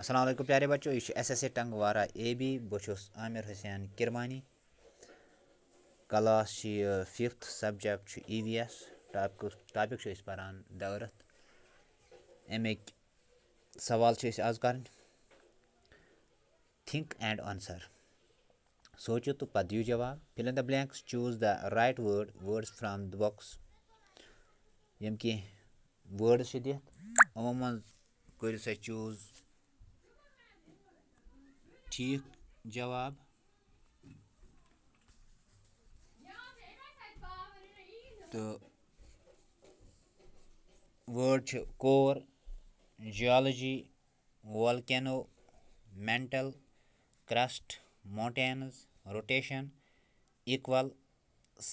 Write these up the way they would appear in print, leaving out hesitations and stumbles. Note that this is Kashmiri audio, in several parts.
अस्सलाम वालेकुम प्यारे बच्चों, यह एस टंग वारा ए बी बहुस Aamir Hussain Kirmani class fifth subject E V S topic पारान द अर्थ अमिक सवाल आज कर थिंक एंड आंसर सोचो तो पत दियो जवाब fill in the blanks choose the right words from the box यम की वर्ड्स दिथ यमो मज करो सा चूज ठीक जवाब तो word core geology volcano mantle crust mountains rotation equal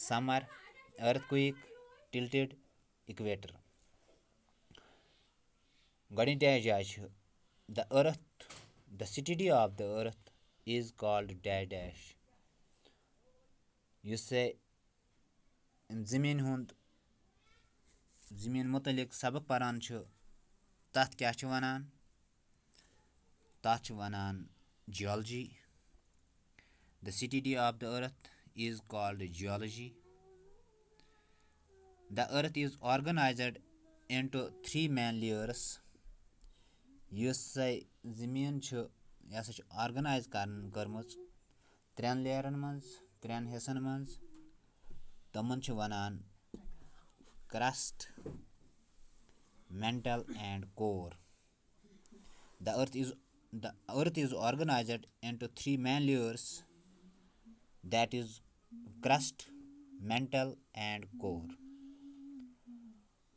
summer earthquake tilted equator गणित जाए the earth the study of the earth is called dash dash ज़मीन हुंद ज़मीन मुतलिक सबक परान तथ क्या वनान तथ वनान geology the study of the earth is called geology the earth is organised into three main layers ज़मीन यह ऑर्गेनाइज कर त्रेन लेयरन मज त्रेन हिस्सन मज तमन वनान crust mantle and core the earth is organized into three main layers, that is crust, mantle and core.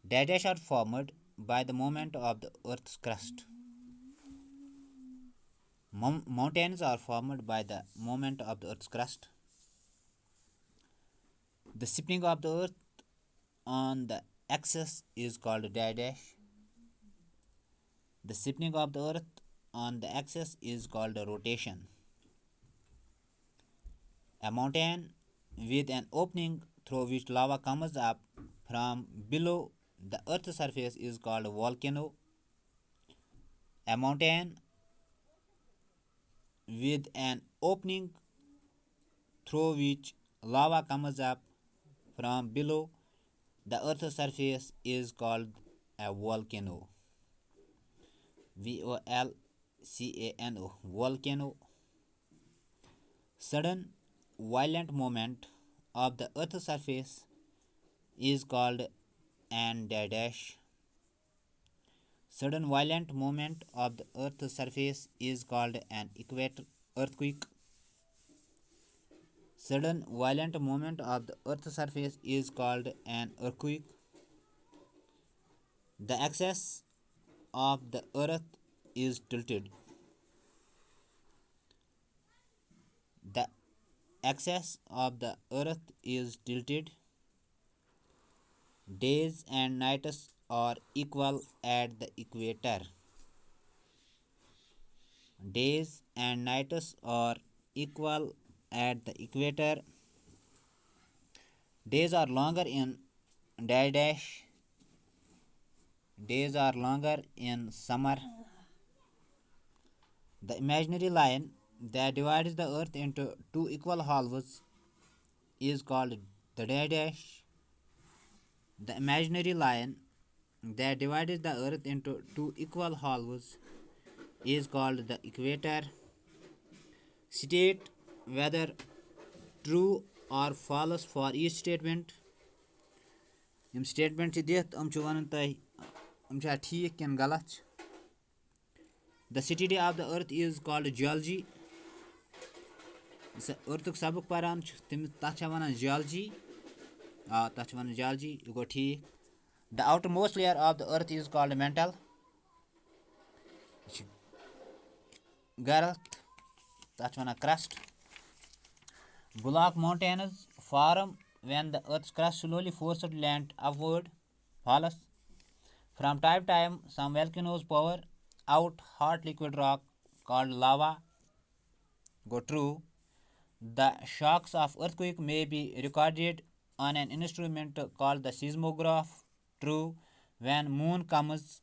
Dash are formed by the movement of the earth's crust. Mountains are formed by the movement of the earth's crust. The spinning of the earth on the axis is called dash. The spinning of the earth on the axis is called rotation. A mountain with an opening through which lava comes up from below the earth's surface is called a volcano. A mountain with an opening through which lava comes up from below the earth's surface is called a volcano. VOLCANO, volcano. Sudden violent movement of the earth's surface is called an dash. Sudden violent movement of the earth's surface is called an earthquake. Sudden violent movement of the earth's surface is called an earthquake. The axis of the earth is tilted. The axis of the earth is tilted. Days and nights are equal at the equator. Days and nights are equal at the equator. Days are longer in dash. Days are longer in summer. The imaginary line that divides the earth into two equal halves is called the dash. The imaginary line that divides the earth into two equal halves is called the equator. State whether true or false for each statement. यम स्टेटमेंट दिथ वन तुम ठीक कि गलत. The study of the earth is called geology. अर्थ सबक पारान तथ वन जियोलॉजी तथ वन जियोलॉजी यह गो ठीक. The outermost layer of the earth is called mantle. Girth तथ one crust. Block mountains form when the earth's crust slowly forces land upward. False. From time to time, some volcanoes pour out hot liquid rock called lava. Go true. The shocks of earthquake may be recorded on an instrument called the seismograph. True. When moon comes